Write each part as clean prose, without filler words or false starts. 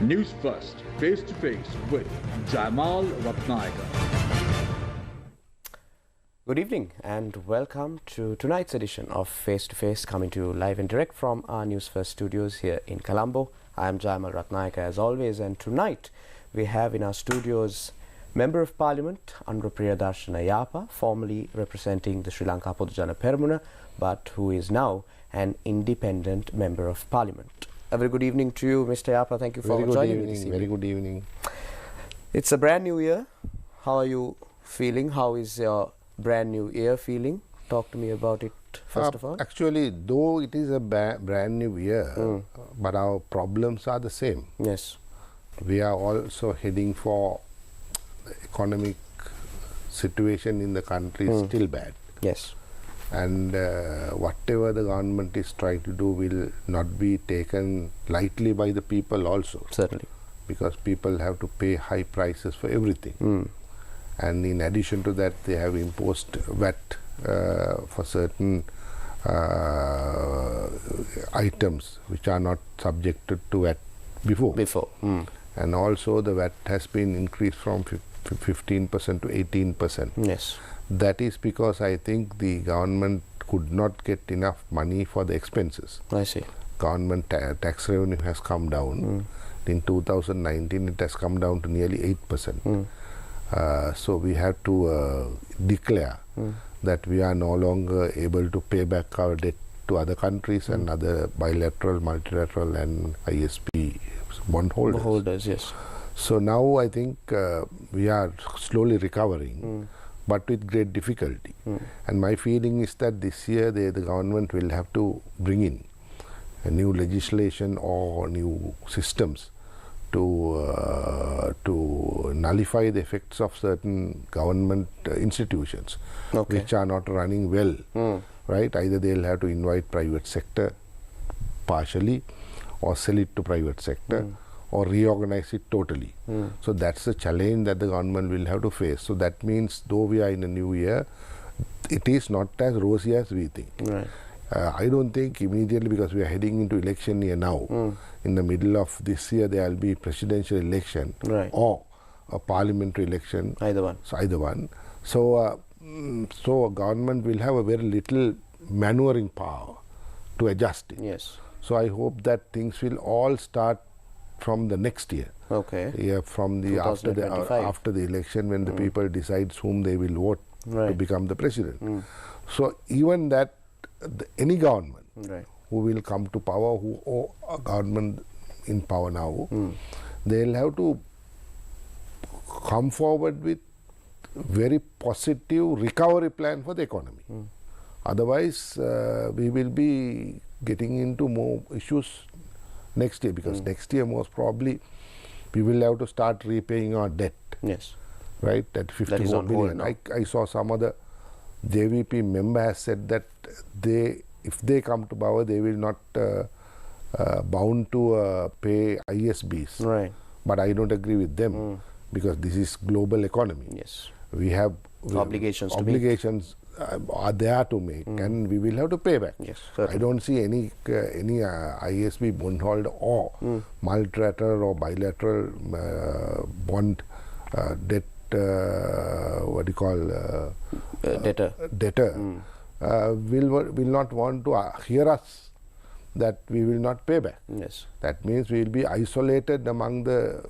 Newsfirst, face to face with Jamal Ratnayaka. Good evening and welcome to tonight's edition of Face to Face, coming to you live and direct from our Newsfirst studios here in Colombo. I am Jamal Ratnayaka as always, and tonight we have in our studios Member of Parliament Anura Priyadarshana Yapa, formerly representing the Sri Lanka Podujana Peramuna, but who is now an independent Member of Parliament. A very good evening to you, Mr. Yapa. Thank you for joining me this evening. Very good evening. It's a brand new year. How are you feeling? How is your brand new year feeling? Talk to me about it first of all. Actually, though it is a brand new year, but our problems are the same. Yes. We are also heading for the economic situation in the country is still bad. Yes. And whatever the government is trying to do will not be taken lightly by the people also. Certainly. Because people have to pay high prices for everything. And in addition to that, they have imposed VAT for certain items which are not subjected to VAT before. And also the VAT has been increased from 15% to 18%. Yes. That is because I think the government could not get enough money for the expenses. I see. Government tax revenue has come down. In 2019, it has come down to nearly 8%. So we have to declare that we are no longer able to pay back our debt to other countries and other bilateral, multilateral and ISP bondholders. Holders, yes. So now I think we are slowly recovering, but with great difficulty. And my feeling is that this year the government will have to bring in a new legislation or new systems to nullify the effects of certain government institutions which are not running well. Right? Either they'll have to invite private sector partially, or sell it to private sector, or reorganize it totally. So that's the challenge that the government will have to face. So that means though we are in a new year, it is not as rosy as we think. Right. I don't think immediately, because we are heading into election year now. In the middle of this year there will be presidential election or a parliamentary election. Either one. So either one. So so government will have a very little maneuvering power to adjust it. Yes. So I hope that things will all start from the next year. Okay. Yeah, from the after the election, when the people decides whom they will vote to become the president. So even that any government who will come to power, or a government in power now, they'll have to come forward with very positive recovery plan for the economy. Otherwise, we will be getting into more issues next year, because next year most probably we will have to start repaying our debt. Yes. Right? At 54 billion. I saw some other JVP member has said that if they come to power, they will not bound to pay ISBs. Right. But I don't agree with them, because this is global economy. Yes. We have obligations are there to make, and we will have to pay back. Yes, I don't see any ISB bondholder or multilateral or bilateral bond debt debtor will not want to hear us that we will not pay back. Yes. That means we will be isolated among the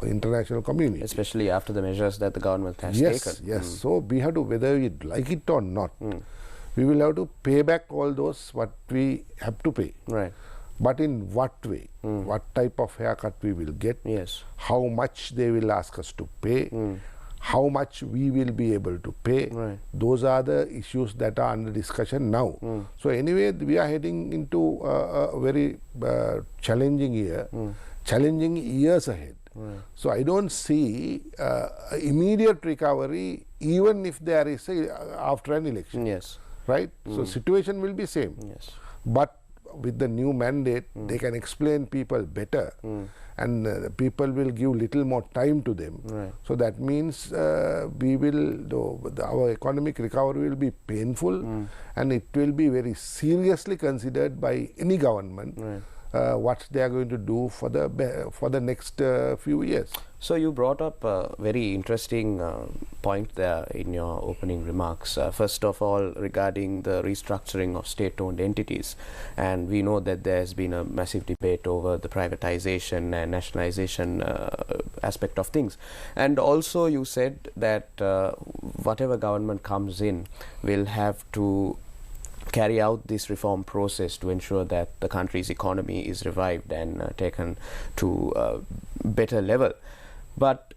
international community. Especially after the measures that the government has taken. Yes. So we have to, whether we like it or not, we will have to pay back all those what we have to pay. Right. But in what way? What type of haircut we will get? Yes. How much they will ask us to pay? How much we will be able to pay? Right. Those are the issues that are under discussion now. So anyway, we are heading into a very challenging year, challenging years ahead. So I don't see immediate recovery, even if there is after an election. Yes. Right? So situation will be same. Yes. But with the new mandate, they can explain people better, and people will give little more time to them. Right. So that means we will, our economic recovery will be painful, and it will be very seriously considered by any government what they are going to do for the next few years. So you brought up a very interesting point there in your opening remarks. First of all, regarding the restructuring of state-owned entities, and we know that there has been a massive debate over the privatization and nationalization aspect of things. And also you said that whatever government comes in will have to carry out this reform process to ensure that the country's economy is revived and taken to a better level. But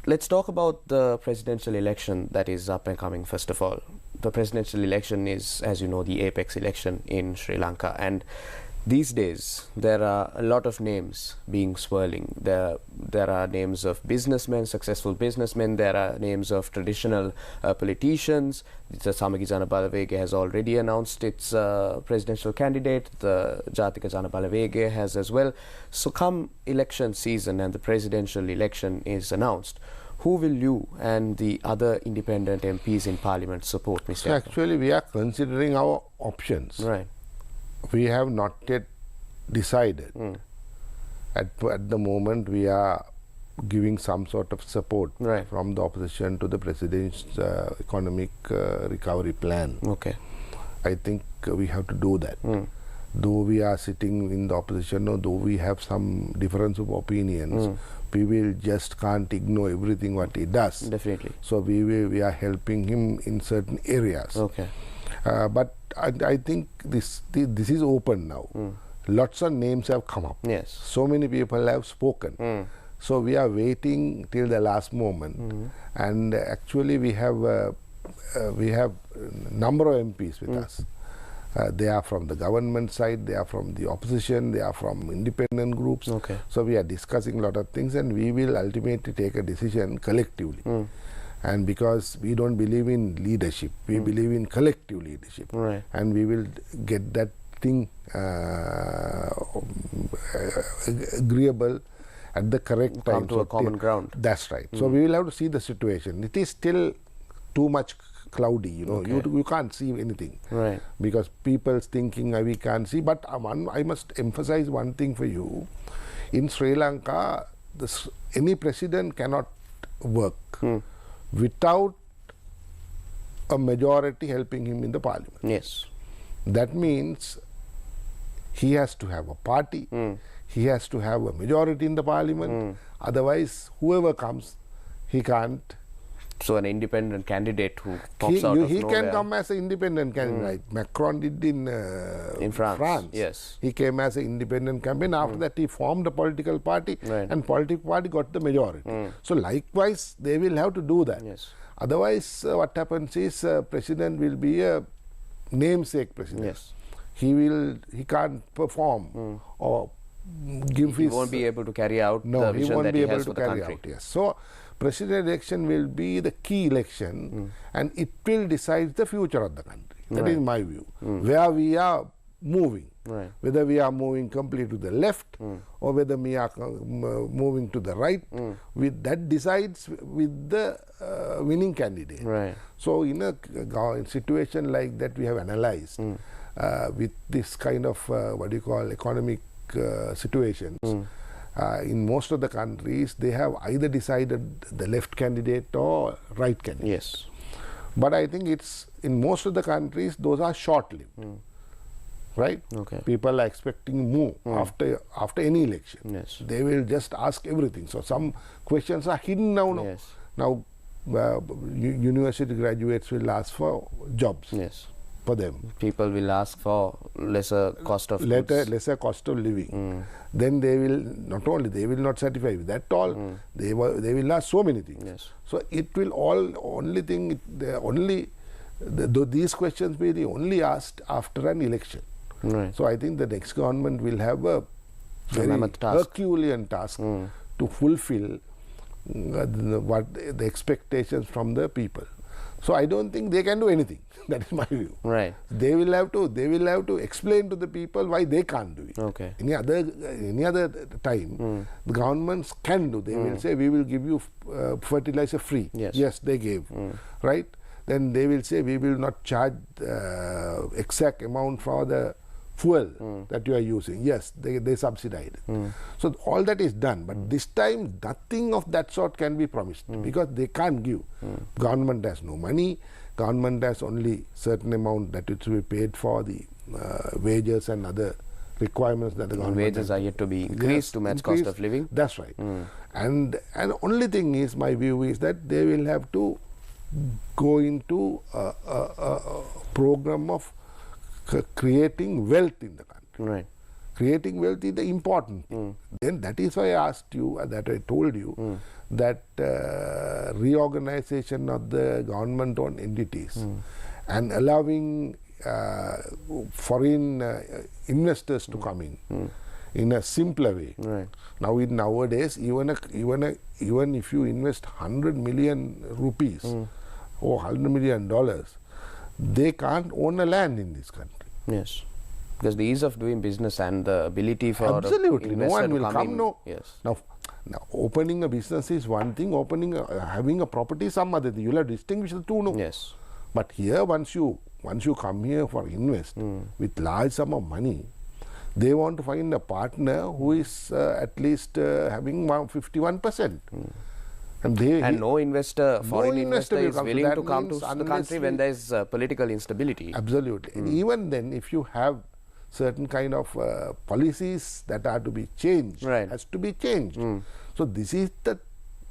let's talk about the presidential election that is up and coming. First of all, the presidential election is, as you know, the apex election in Sri Lanka, and these days there are a lot of names being swirling. There are names of businessmen, successful businessmen. There are names of traditional politicians. The Samagi Jana Balawege has already announced its presidential candidate. The Jatika Jana Balawege has as well. So come election season and the presidential election is announced, who will you and the other independent MPs in Parliament support, Mr. So actually we are considering our options. Right. We have not yet decided. At the moment we are giving some sort of support from the opposition to the president's economic recovery plan. Okay. I think we have to do that. Though we are sitting in the opposition, or though we have some difference of opinions, we will just can't ignore everything what he does. Definitely. So we are helping him in certain areas. Okay. But I think this is open now. Lots of names have come up. Yes. So many people have spoken. So we are waiting till the last moment. And actually we have number of MPs with us. They are from the government side, they are from the opposition, they are from independent groups. Okay. So we are discussing a lot of things, and we will ultimately take a decision collectively. And because we don't believe in leadership, we believe in collective leadership. Right. And we will get that thing agreeable at the correct time. Come to a common ground. That's right. So we will have to see the situation. It is still too much cloudy, you know. You can't see anything. Right. Because people's thinking we can't see. But I must emphasize one thing for you. In Sri Lanka, any president cannot work without a majority helping him in the parliament. Yes. That means he has to have a party, he has to have a majority in the parliament, otherwise whoever comes, he can't. So an independent candidate who pops out of he nowhere. can come as an independent candidate. Macron did in France. Yes. He came as an independent campaign. After that he formed a political party, and political party got the majority. So likewise they will have to do that. Yes. Otherwise what happens is president will be a namesake president. Yes. He can't perform or give his... He won't be able to carry out the vision that he has for the country. Yes. So president election will be the key election, and it will decide the future of the country. That is my view. Where we are moving. Whether we are moving completely to the left or whether we are moving to the right, that decides with the winning candidate. So in a situation like that we have analyzed with this kind of economic situations, in most of the countries they have either decided the left candidate or right candidate. Yes. But I think it's in most of the countries those are short-lived. Right? Okay. People are expecting more after any election. Yes. They will just ask everything. So some questions are hidden now. Yes. Now university graduates will ask for jobs. Yes. For them. People will ask for lesser cost of lesser cost of living. Then they will not only they will not satisfy with that all. They will ask so many things. Yes. So it will these questions will be only asked after an election. Right. So I think the next government will have a very Herculean task to fulfill the expectations from the people. So I don't think they can do anything. That is my view. Right. They will have to explain to the people why they can't do it. Okay. Any other time, the governments can do. They will say we will give you fertilizer free. Yes. Yes, they gave. Right. Then they will say we will not charge exact amount for the fuel that you are using. Yes, they subsidize it. So all that is done, but this time nothing of that sort can be promised because they can't give. Government has no money. Government has only certain amount that it will be paid for the wages and other requirements that the government wages has. are yet to be increased to match cost of living. That's right. And only thing is, my view is that they will have to go into a program of creating wealth in the country. Right. Creating wealth is the important thing. Then that is why I asked you, that I told you, that reorganization of the government-owned entities and allowing foreign investors to come in a simpler way. Right. Now nowadays, even if you invest 100 million rupees or $100 million, they can't own a land in this country. Yes. Because the ease of doing business and the ability for absolutely no one will come. No. Yes. Now opening a business is one thing. Having a property is some other thing. You'll have to distinguish the two. No. Yes. But here, once you come here for invest with large sum of money, they want to find a partner who is at least having 51%. And no investor, foreign investor is willing to come to the country when there is political instability. Absolutely. And even then, if you have certain kind of policies that are to be changed, has to be changed. So this is the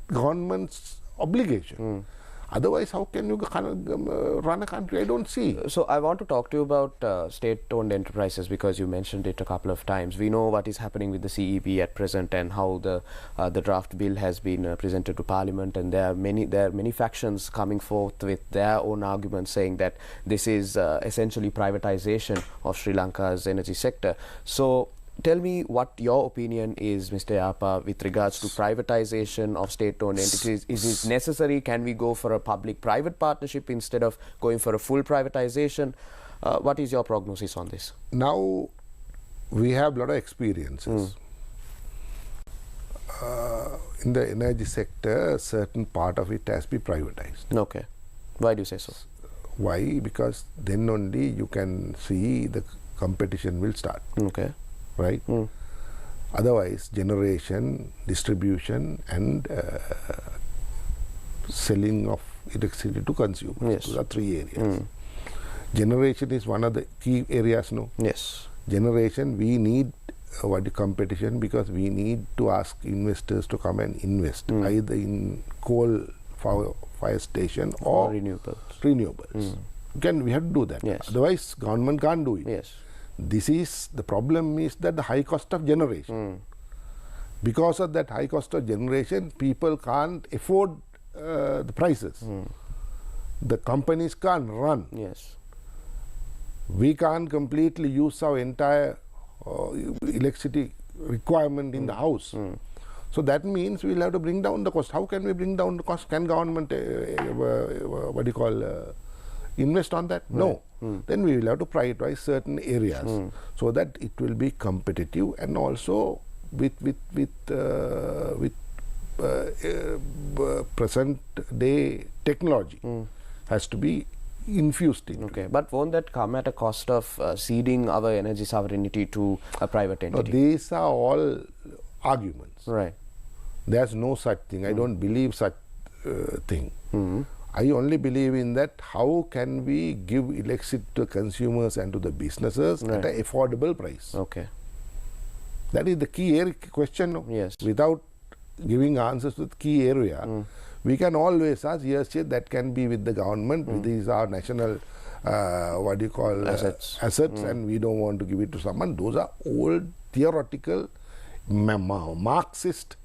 government's obligation. Otherwise, how can you run a country? I don't see. So I want to talk to you about state-owned enterprises, because you mentioned it a couple of times. We know what is happening with the CEP at present and how the draft bill has been presented to Parliament, and there are many factions coming forth with their own arguments saying that this is essentially privatization of Sri Lanka's energy sector. So tell me what your opinion is, Mr. Yapa, with regards to privatization of state-owned entities. Is it necessary? Can we go for a public-private partnership instead of going for a full privatization? What is your prognosis on this? Now, we have a lot of experiences. In the energy sector, a certain part of it has been privatized. Okay. Why do you say so? Why? Because then only you can see the competition will start. Okay. Right? Otherwise, generation, distribution and selling of electricity to consumers. Yes. Those are three areas. Generation is one of the key areas, no? Yes. Generation, we need competition, because we need to ask investors to come and invest either in coal fire station or renewables. We have to do that. Yes. Otherwise, government can't do it. Yes. The problem is that the high cost of generation. Because of that high cost of generation, people can't afford the prices. The companies can't run. Yes. We can't completely use our entire electricity requirement in the house. So that means we'll have to bring down the cost. How can we bring down the cost? Can government invest on that? No. Then we will have to prioritize certain areas so that it will be competitive, and also with present day technology has to be infused in. Okay, but won't that come at a cost of ceding our energy sovereignty to a private entity? No, these are all arguments. Right. There's no such thing. I don't believe such thing. I only believe in that how can we give electricity to consumers and to the businesses at an affordable price. Okay. That is the key question. No? Yes. Without giving answers to the key area, we can always ask, yes, that can be with the government. These are national, assets, and we don't want to give it to someone. Those are old theoretical Marxist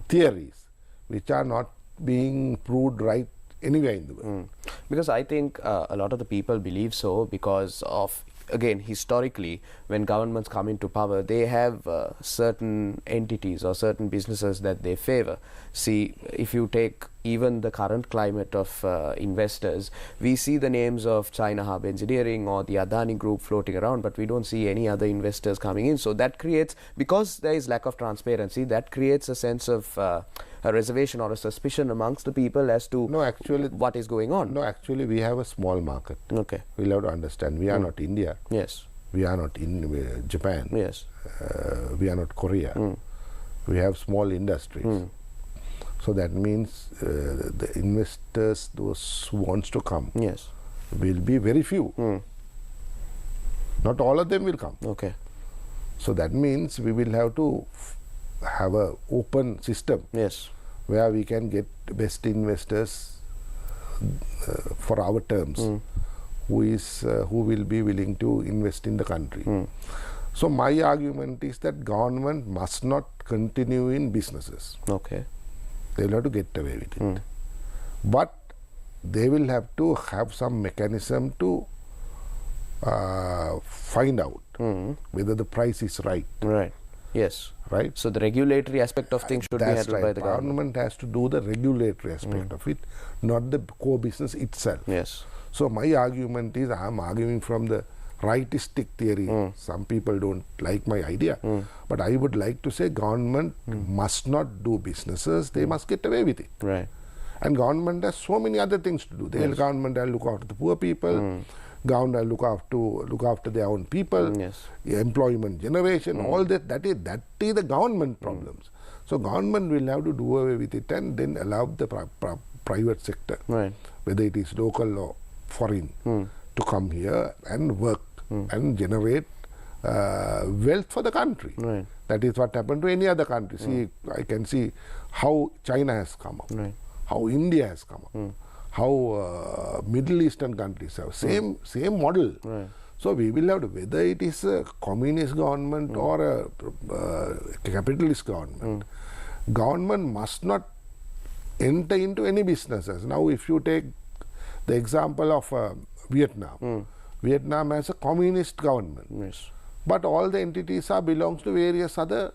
theories, which are not being proved right anywhere in the world. Because I think a lot of the people believe so because of, again, historically, when governments come into power, they have certain entities or certain businesses that they favor. See, if you take even the current climate of investors, we see the names of China Hub Engineering or the Adani Group floating around, but we don't see any other investors coming in. So that creates, because there is lack of transparency, that creates a sense of a reservation or a suspicion amongst the people as to what is going on. No, actually we have a small market. Okay. We'll have to understand. We are not India. Yes. We are not in Japan. Yes. We are not Korea. We have small industries. So that means the investors, those who wants to come, Yes. will be very few. Not all of them will come. Okay. So that means we will have to have a open system Yes. where we can get best investors for our terms, who will be willing to invest in the country. So my argument is that government must not continue in businesses. Okay. They will have to get away with it. But they will have to have some mechanism to find out whether the price is right. Right. Yes. Right? So the regulatory aspect of things should be That's handled by the government. Government has to do the regulatory aspect of it, not the core business itself. Yes. So my argument is, I am arguing from the rightistic theory. Some people don't like my idea, but I would like to say government must not do businesses, they must get away with it. Right. And government has so many other things to do. The government will look after the poor people, government will look after their own people, Yes. employment generation, all that is the government problems. So government will have to do away with it and then allow the private sector, Right. whether it is local or foreign, to come here and work and generate wealth for the country. Right. That is what happened to any other country. See, I can see how China has come up, Right. how India has come up, how Middle Eastern countries have same model. Right. So we will have to, whether it is a communist government or a capitalist government, government must not enter into any businesses. Now if you take the example of Vietnam, Vietnam has a communist government, Yes. but all the entities belongs to various other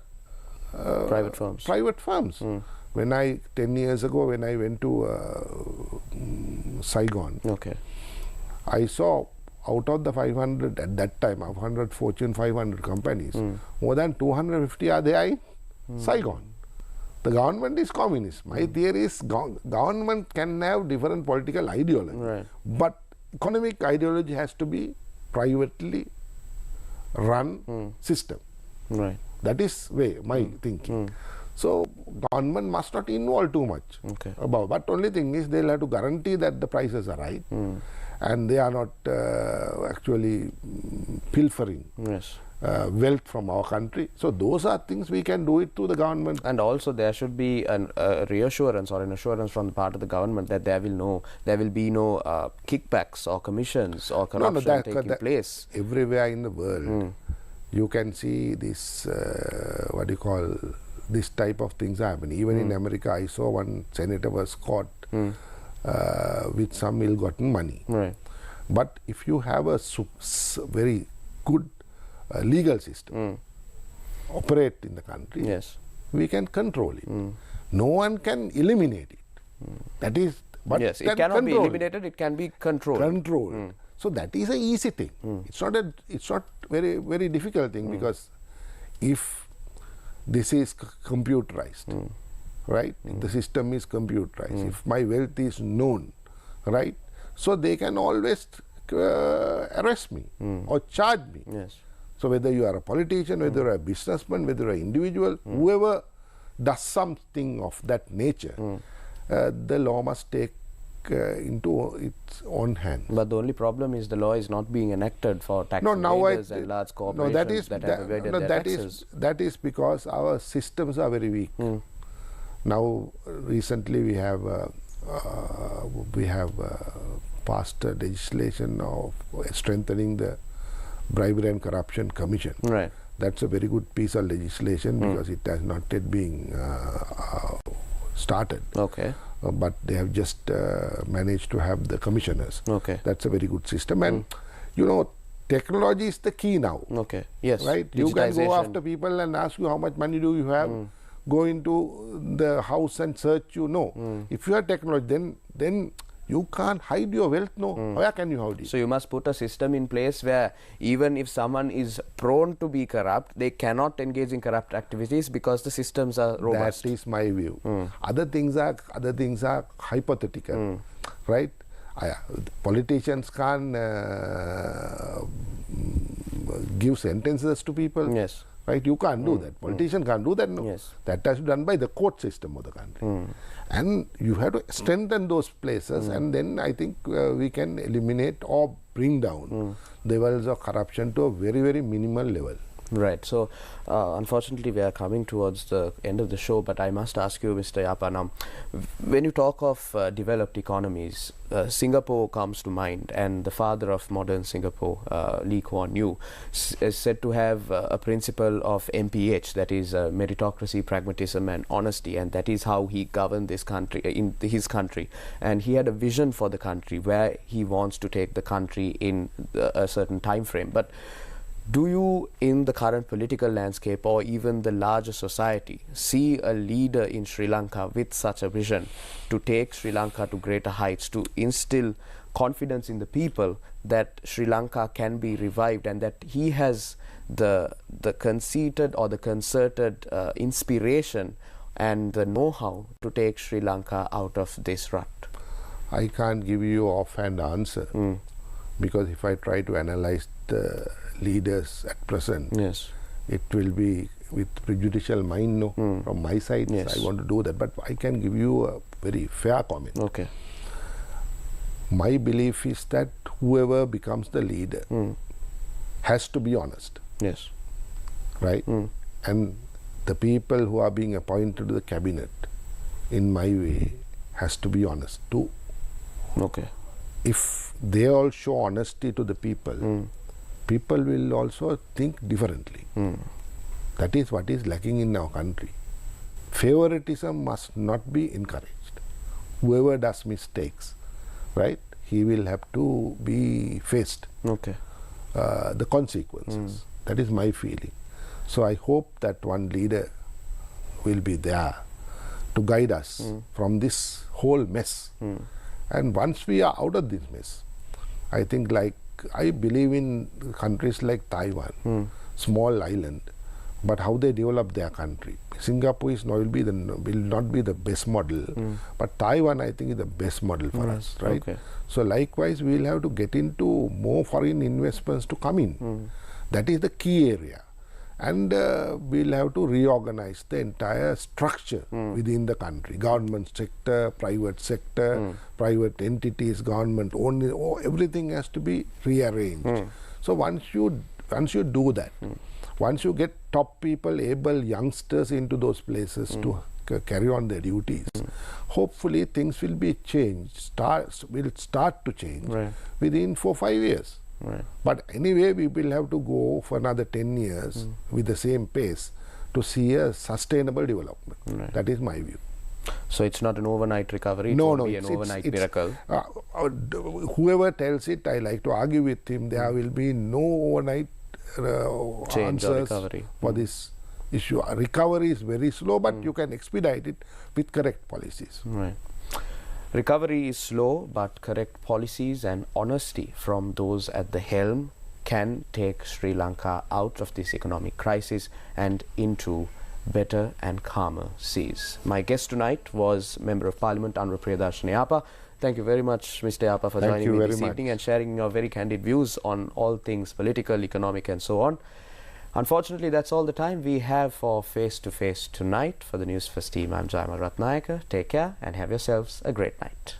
Private firms. When 10 years ago, when I went to Saigon, Okay. I saw out of the 500 at that time, 100 Fortune 500 companies, more than 250 are there in Saigon. The government is communist. My theory is government can have different political ideology, Right. but economic ideology has to be privately run system. Right. That is my thinking. So government must not involve too much Okay. about. But only thing is they'll have to guarantee that the prices are right, and they are not actually pilfering Yes. wealth from our country. So those are things we can do it to the government. And also there should be a reassurance or an assurance from the part of the government that there will be no kickbacks or commissions or corruption taking place. Everywhere in the world, you can see this, what do you call, this type of things happen. Even in America, I saw one senator was caught with some ill-gotten money. Right. But if you have a very good legal system operate in the country, Yes. we can control it. No one can eliminate it. That is, but Yes. It can cannot be control it. eliminated. It can be controlled. So that is a easy thing. It's not very very difficult thing, because if this is computerized, right? If the system is computerized, if my wealth is known, right? So they can always arrest me or charge me. Yes. So whether you are a politician, whether you are a businessman, whether you are an individual, whoever does something of that nature, the law must take into its own hands. But the only problem is the law is not being enacted for tax evaders and large corporations that have evaded their taxes. That is because our systems are very weak. Now, recently we have passed a legislation of strengthening the Bribery and Corruption Commission. Right. That's a very good piece of legislation because it has not yet been started. Okay. But they have just managed to have the commissioners. Okay. That's a very good system. And you know, technology is the key now. Okay. Yes. Right? You can go after people and ask you how much money do you have. Go into the house and search, you know. If you have technology, then you can't hide your wealth, no. Where can you hide it? So you must put a system in place where even if someone is prone to be corrupt, they cannot engage in corrupt activities because the systems are robust. That is my view. Other things are hypothetical, right? Politicians can't give sentences to people. Yes. Right? You can't do that. Politician can't do that. No. Yes. That has to be done by the court system of the country. And you have to strengthen those places, and then I think we can eliminate or bring down the levels of corruption to a very, very minimal level. Right. So, unfortunately, we are coming towards the end of the show, but I must ask you, Mr. Yapa, now, when you talk of developed economies, Singapore comes to mind, and the father of modern Singapore, Lee Kuan Yew, is said to have a principle of MPH, that is meritocracy, pragmatism, and honesty, and that is how he governed this country, in his country. And he had a vision for the country, where he wants to take the country in a certain time frame. But do you, in the current political landscape or even the larger society, see a leader in Sri Lanka with such a vision to take Sri Lanka to greater heights, to instill confidence in the people that Sri Lanka can be revived, and that he has the conceited or the concerted inspiration and the know-how to take Sri Lanka out of this rut? I can't give you offhand answer, because if I try to analyze the leaders at present, yes, it will be with prejudicial mind. No, from my side, yes, I want to do that, but I can give you a very fair comment. Okay. My belief is that whoever becomes the leader has to be honest. Yes. Right? And the people who are being appointed to the cabinet, in my way, has to be honest too. Okay. If they all show honesty to the people, people will also think differently. That is what is lacking in our country. Favoritism must not be encouraged. Whoever does mistakes, right, he will have to be faced. Okay. The consequences. That is my feeling. So I hope that one leader will be there to guide us from this whole mess. And once we are out of this mess, I think, like, I believe in countries like Taiwan, small island, but how they develop their country. Singapore will not be the best model, but Taiwan, I think, is the best model for us, right? Okay. So likewise, we will have to get into more foreign investments to come in. That is the key area. And we'll have to reorganize the entire structure within the country. Government sector, private sector, private entities, government only, everything has to be rearranged. So once you do that, once you get top people, able youngsters into those places to carry on their duties, hopefully things will be changed, will start to change within 4-5 years. Right. But anyway, we will have to go for another 10 years with the same pace to see a sustainable development. Right. That is my view. So it's not an overnight recovery, it won't be an overnight miracle. Whoever tells it, I like to argue with him. There will be no overnight change or answers recovery for this issue. Recovery is very slow, but you can expedite it with correct policies. Right. Recovery is slow, but correct policies and honesty from those at the helm can take Sri Lanka out of this economic crisis and into better and calmer seas. My guest tonight was Member of Parliament Anura Priyadarshana Yapa. Thank you very much, Mr. Yapa, for joining me this evening and sharing your very candid views on all things political, economic, and so on. Unfortunately, that's all the time we have for Face to Face tonight. For the Newsfirst team, I'm Jayamal Ratnayaka. Take care and have yourselves a great night.